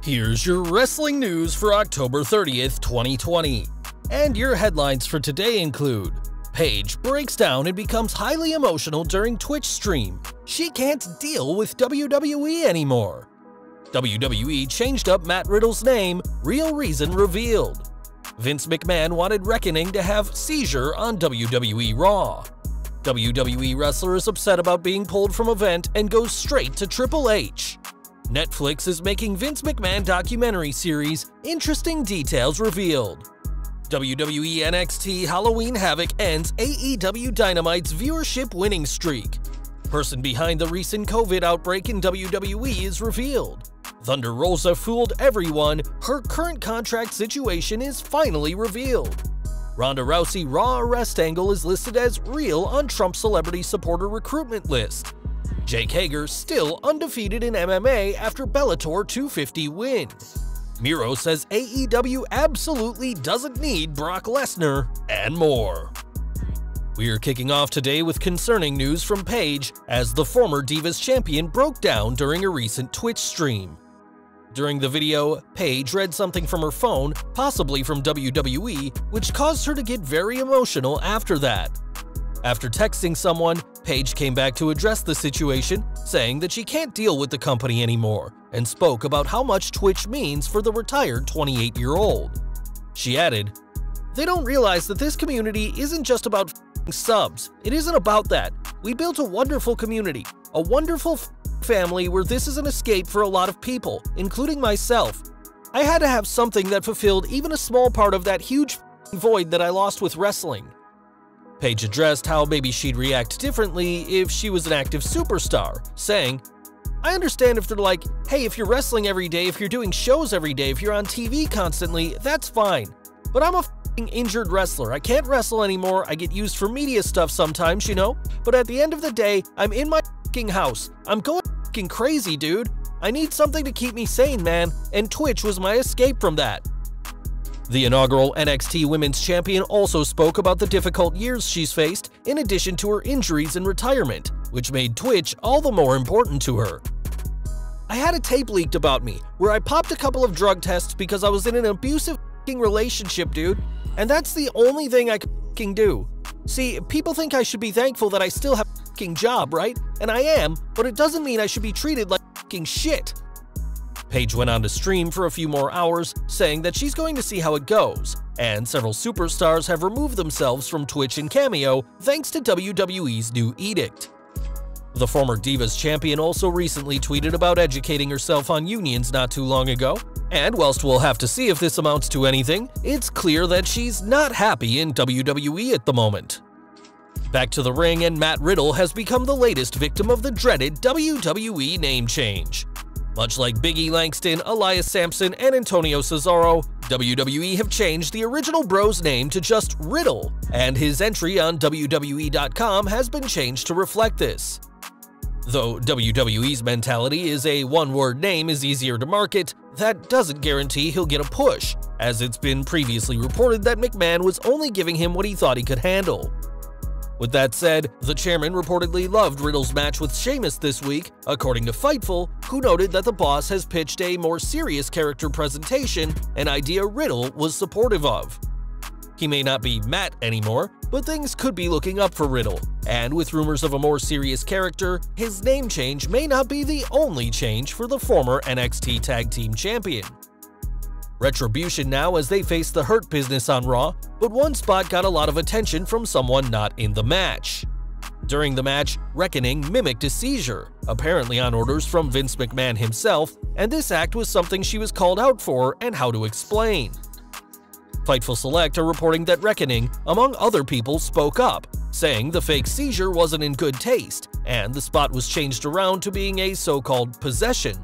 Here's your wrestling news for October 30th, 2020. And your headlines for today include: Paige breaks down and becomes highly emotional during Twitch stream. She can't deal with WWE anymore. WWE changed up Matt Riddle's name, real reason revealed. Vince McMahon wanted Reckoning to have Seizure on WWE Raw. WWE wrestler is upset about being pulled from event and goes straight to Triple H. Netflix is making Vince McMahon documentary series, interesting details revealed. WWE NXT Halloween Havoc ends AEW Dynamite's viewership winning streak. Person behind the recent COVID outbreak in WWE is revealed. Thunder Rosa fooled everyone, her current contract situation is finally revealed. Ronda Rousey Raw arrest angle is listed as real on Trump celebrity supporter recruitment list. Jake Hager still undefeated in MMA after Bellator 250 win. Miro says AEW absolutely doesn't need Brock Lesnar, and more. We're kicking off today with concerning news from Paige, as the former Divas champion broke down during a recent Twitch stream. During the video, Paige read something from her phone, possibly from WWE, which caused her to get very emotional after that. After texting someone, Paige came back to address the situation, saying that she can't deal with the company anymore, and spoke about how much Twitch means for the retired 28-year-old. She added, "They don't realize that this community isn't just about subs. It isn't about that. We built a wonderful community, a wonderful family where this is an escape for a lot of people, including myself. I had to have something that fulfilled even a small part of that huge void that I lost with wrestling." Paige addressed how maybe she'd react differently if she was an active superstar, saying, "I understand if they're like, hey, if you're wrestling every day, if you're doing shows every day, if you're on TV constantly, that's fine. But I'm a injured wrestler. I can't wrestle anymore. I get used for media stuff sometimes, you know? But at the end of the day, I'm in my house. I'm going crazy, dude. I need something to keep me sane, man, and Twitch was my escape from that." The inaugural NXT Women's Champion also spoke about the difficult years she's faced, in addition to her injuries and retirement, which made Twitch all the more important to her. "I had a tape leaked about me, where I popped a couple of drug tests because I was in an abusive relationship, dude, and that's the only thing I can do. See, people think I should be thankful that I still have a job, right? And I am, but it doesn't mean I should be treated like shit." Paige went on to stream for a few more hours, saying that she's going to see how it goes, and several superstars have removed themselves from Twitch and Cameo thanks to WWE's new edict. The former Divas champion also recently tweeted about educating herself on unions not too long ago, and whilst we'll have to see if this amounts to anything, it's clear that she's not happy in WWE at the moment. Back to the ring, and Matt Riddle has become the latest victim of the dreaded WWE name change. Much like Big E Langston, Elias Sampson, and Antonio Cesaro, WWE have changed the original Bro's name to just Riddle, and his entry on WWE.com has been changed to reflect this. Though WWE's mentality is a one-word name is easier to market, that doesn't guarantee he'll get a push, as it's been previously reported that McMahon was only giving him what he thought he could handle. With that said, the chairman reportedly loved Riddle's match with Sheamus this week, according to Fightful, who noted that the boss has pitched a more serious character presentation, an idea Riddle was supportive of. He may not be Matt anymore, but things could be looking up for Riddle, and with rumors of a more serious character, his name change may not be the only change for the former NXT Tag Team Champion. Retribution now as they face the Hurt Business on Raw, but one spot got a lot of attention from someone not in the match. During the match, Reckoning mimicked a seizure, apparently on orders from Vince McMahon himself, and this act was something she was called out for and how to explain. Fightful Select are reporting that Reckoning, among other people, spoke up, saying the fake seizure wasn't in good taste, and the spot was changed around to being a so-called possession.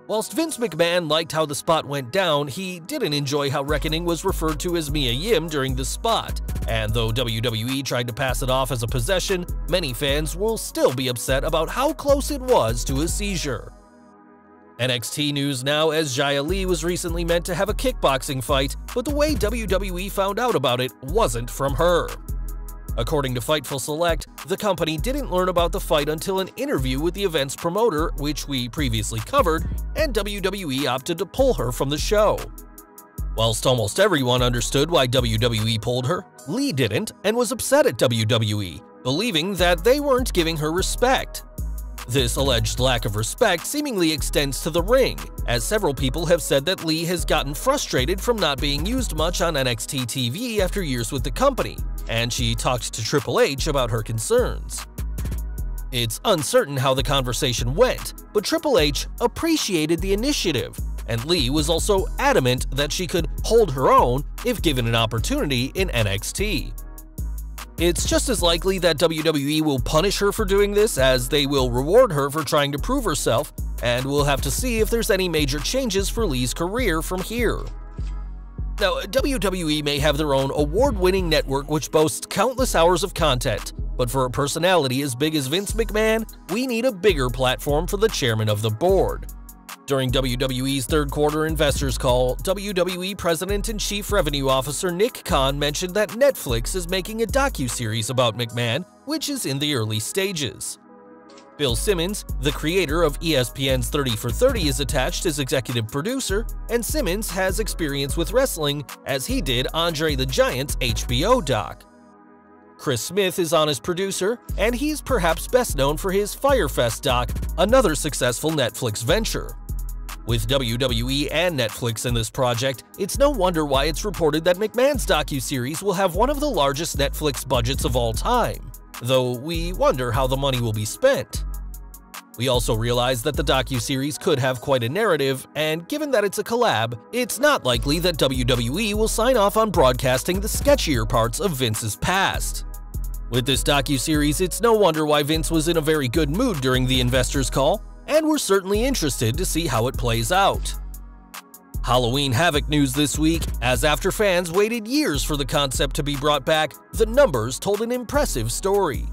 Whilst Vince McMahon liked how the spot went down, he didn't enjoy how Reckoning was referred to as Mia Yim during the spot, and though WWE tried to pass it off as a possession, many fans will still be upset about how close it was to a seizure. NXT news now, as Xia Li was recently meant to have a kickboxing fight, but the way WWE found out about it wasn't from her. According to Fightful Select, the company didn't learn about the fight until an interview with the event's promoter, which we previously covered, and WWE opted to pull her from the show. Whilst almost everyone understood why WWE pulled her, Lee didn't and was upset at WWE, believing that they weren't giving her respect. This alleged lack of respect seemingly extends to the ring, as several people have said that Lee has gotten frustrated from not being used much on NXT TV after years with the company, and she talked to Triple H about her concerns. It's uncertain how the conversation went, but Triple H appreciated the initiative, and Lee was also adamant that she could hold her own if given an opportunity in NXT. It's just as likely that WWE will punish her for doing this as they will reward her for trying to prove herself, and we'll have to see if there's any major changes for Lee's career from here. Now, WWE may have their own award-winning network which boasts countless hours of content, but for a personality as big as Vince McMahon, we need a bigger platform for the chairman of the board. During WWE's third quarter investors call, WWE President and Chief Revenue Officer Nick Khan mentioned that Netflix is making a docuseries about McMahon, which is in the early stages. Bill Simmons, the creator of ESPN's 30 for 30, is attached as executive producer, and Simmons has experience with wrestling as he did Andre the Giant's HBO doc. Chris Smith is on as producer, and he's perhaps best known for his Fyre Fest doc, another successful Netflix venture. With WWE and Netflix in this project, it's no wonder why it's reported that McMahon's docuseries will have one of the largest Netflix budgets of all time, though we wonder how the money will be spent. We also realize that the docuseries could have quite a narrative, and given that it's a collab, it's not likely that WWE will sign off on broadcasting the sketchier parts of Vince's past. With this docuseries, it's no wonder why Vince was in a very good mood during the investors call, and we're certainly interested to see how it plays out. Halloween Havoc news this week, as after fans waited years for the concept to be brought back, the numbers told an impressive story.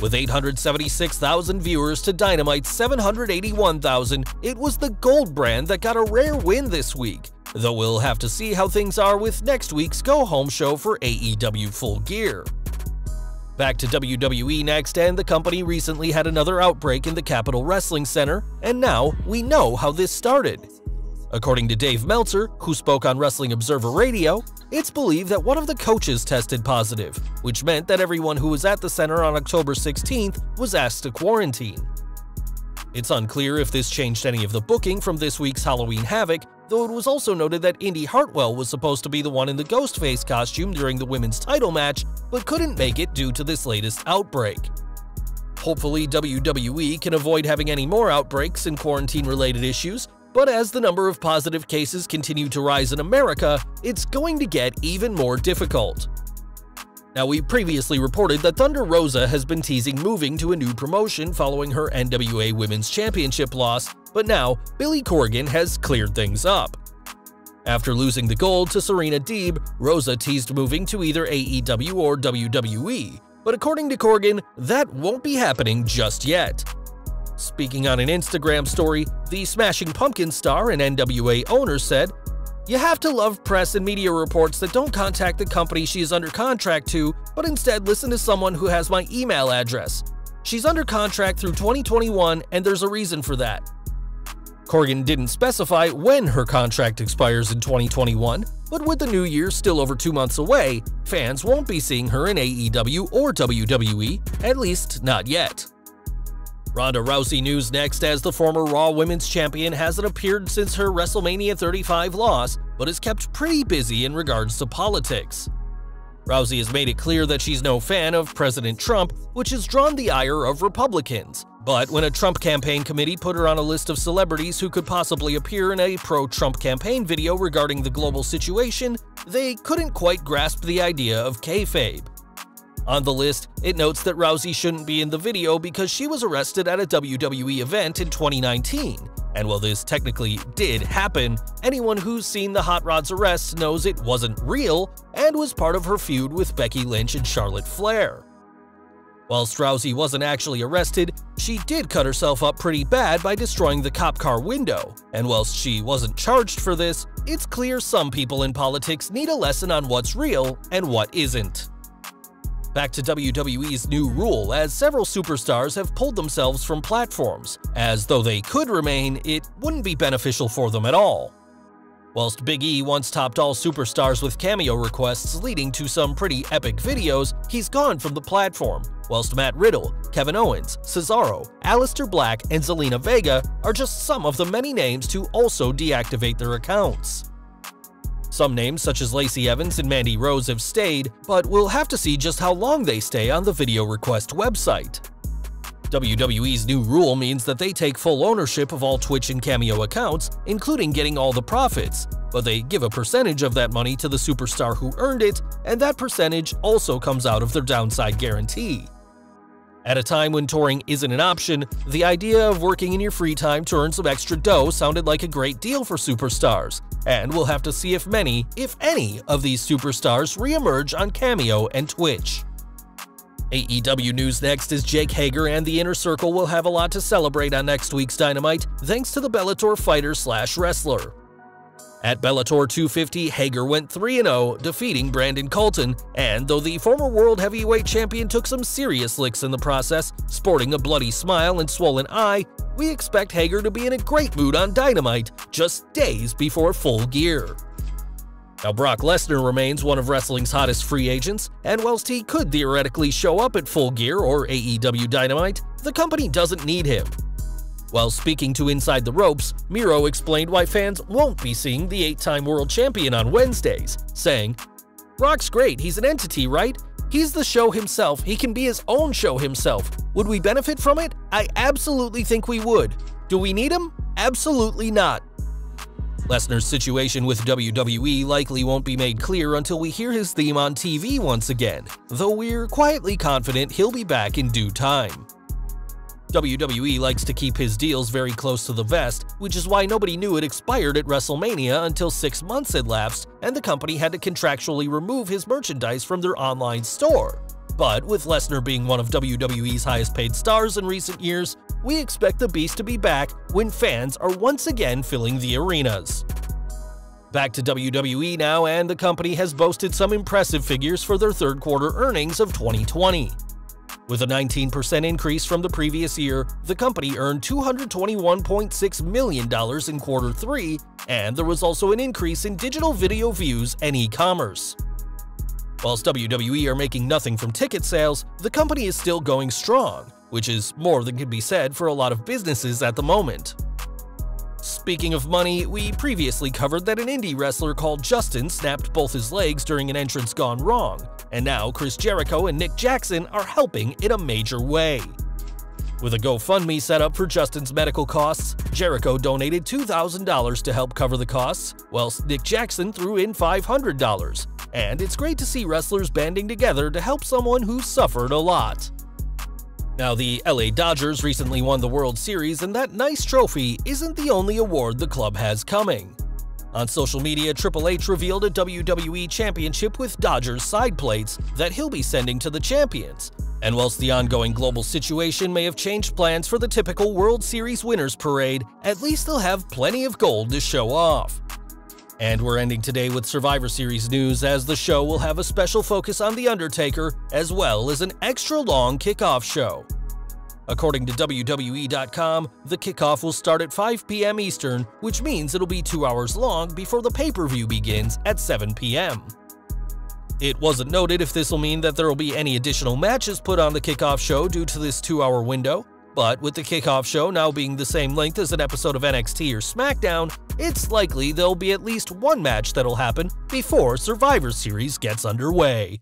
With 876,000 viewers to Dynamite's 781,000, it was the Gold brand that got a rare win this week, though we'll have to see how things are with next week's go-home show for AEW Full Gear. Back to WWE next, and the company recently had another outbreak in the Capitol Wrestling Center, and now we know how this started. According to Dave Meltzer, who spoke on Wrestling Observer Radio, it's believed that one of the coaches tested positive, which meant that everyone who was at the center on October 16th was asked to quarantine. It's unclear if this changed any of the booking from this week's Halloween Havoc, though it was also noted that Indy Hartwell was supposed to be the one in the Ghostface costume during the women's title match, but couldn't make it due to this latest outbreak. Hopefully, WWE can avoid having any more outbreaks and quarantine-related issues, but as the number of positive cases continue to rise in America, it's going to get even more difficult. Now, we previously reported that Thunder Rosa has been teasing moving to a new promotion following her NWA Women's Championship loss, but now Billy Corgan has cleared things up. After losing the gold to Serena Deeb, Rosa teased moving to either AEW or WWE, but according to Corgan, that won't be happening just yet. Speaking on an Instagram story, the Smashing Pumpkins star and NWA owner said, "You have to love press and media reports that don't contact the company she is under contract to, but instead listen to someone who has my email address. She's under contract through 2021, and there's a reason for that." Corgan didn't specify when her contract expires in 2021, but with the new year still over 2 months away, fans won't be seeing her in AEW or WWE, at least not yet. Ronda Rousey news next, as the former Raw Women's Champion hasn't appeared since her WrestleMania 35 loss, but is kept pretty busy in regards to politics. Rousey has made it clear that she's no fan of President Trump, which has drawn the ire of Republicans. But when a Trump campaign committee put her on a list of celebrities who could possibly appear in a pro-Trump campaign video regarding the global situation, they couldn't quite grasp the idea of kayfabe. On the list, it notes that Rousey shouldn't be in the video because she was arrested at a WWE event in 2019. And while this technically did happen, anyone who's seen the Hot Rod's arrest knows it wasn't real and was part of her feud with Becky Lynch and Charlotte Flair. Whilst Rousey wasn't actually arrested, she did cut herself up pretty bad by destroying the cop car window, and whilst she wasn't charged for this, it's clear some people in politics need a lesson on what's real and what isn't. Back to WWE's new rule, as several superstars have pulled themselves from platforms, as though they could remain, it wouldn't be beneficial for them at all. Whilst Big E once topped all superstars with cameo requests leading to some pretty epic videos, he's gone from the platform, whilst Matt Riddle, Kevin Owens, Cesaro, Aleister Black, and Zelina Vega are just some of the many names to also deactivate their accounts. Some names such as Lacey Evans and Mandy Rose have stayed, but we'll have to see just how long they stay on the video request website. WWE's new rule means that they take full ownership of all Twitch and Cameo accounts, including getting all the profits, but they give a percentage of that money to the superstar who earned it, and that percentage also comes out of their downside guarantee. At a time when touring isn't an option, the idea of working in your free time to earn some extra dough sounded like a great deal for superstars, and we'll have to see if many, if any, of these superstars re-emerge on Cameo and Twitch. AEW news next is Jake Hager and the Inner Circle will have a lot to celebrate on next week's Dynamite thanks to the Bellator fighter/wrestler. At Bellator 250, Hager went 3-0, defeating Brandon Colton, and though the former World Heavyweight Champion took some serious licks in the process, sporting a bloody smile and swollen eye, we expect Hager to be in a great mood on Dynamite, just days before Full Gear. Now, Brock Lesnar remains one of wrestling's hottest free agents, and whilst he could theoretically show up at Full Gear or AEW Dynamite, the company doesn't need him. While speaking to Inside the Ropes, Miro explained why fans won't be seeing the 8-time world champion on Wednesdays, saying, "Brock's great, he's an entity, right? He's the show himself, he can be his own show himself. Would we benefit from it? I absolutely think we would. Do we need him? Absolutely not." Lesnar's situation with WWE likely won't be made clear until we hear his theme on TV once again, though we're quietly confident he'll be back in due time. WWE likes to keep his deals very close to the vest, which is why nobody knew it expired at WrestleMania until 6 months had lapsed and the company had to contractually remove his merchandise from their online store. But with Lesnar being one of WWE's highest paid stars in recent years, we expect the Beast to be back when fans are once again filling the arenas. Back to WWE now, and the company has boasted some impressive figures for their third quarter earnings of 2020. With a 19% increase from the previous year, the company earned $221.6 million in quarter 3, and there was also an increase in digital video views and e-commerce. Whilst WWE are making nothing from ticket sales, the company is still going strong, which is more than can be said for a lot of businesses at the moment. Speaking of money, we previously covered that an indie wrestler called Justin snapped both his legs during an entrance gone wrong, and now Chris Jericho and Nick Jackson are helping in a major way. With a GoFundMe set up for Justin's medical costs, Jericho donated $2,000 to help cover the costs, whilst Nick Jackson threw in $500. And it's great to see wrestlers banding together to help someone who suffered a lot. Now, the LA Dodgers recently won the World Series, and that nice trophy isn't the only award the club has coming. On social media, Triple H revealed a WWE Championship with Dodgers side plates that he'll be sending to the champions. And whilst the ongoing global situation may have changed plans for the typical World Series winners parade, at least they'll have plenty of gold to show off. And we're ending today with Survivor Series news, as the show will have a special focus on The Undertaker, as well as an extra-long kickoff show. According to WWE.com, the kickoff will start at 5 p.m. Eastern, which means it'll be 2 hours long before the pay-per-view begins at 7 p.m. It wasn't noted if this will mean that there will be any additional matches put on the kickoff show due to this 2-hour window, but with the kickoff show now being the same length as an episode of NXT or SmackDown, it's likely there'll be at least one match that'll happen before Survivor Series gets underway.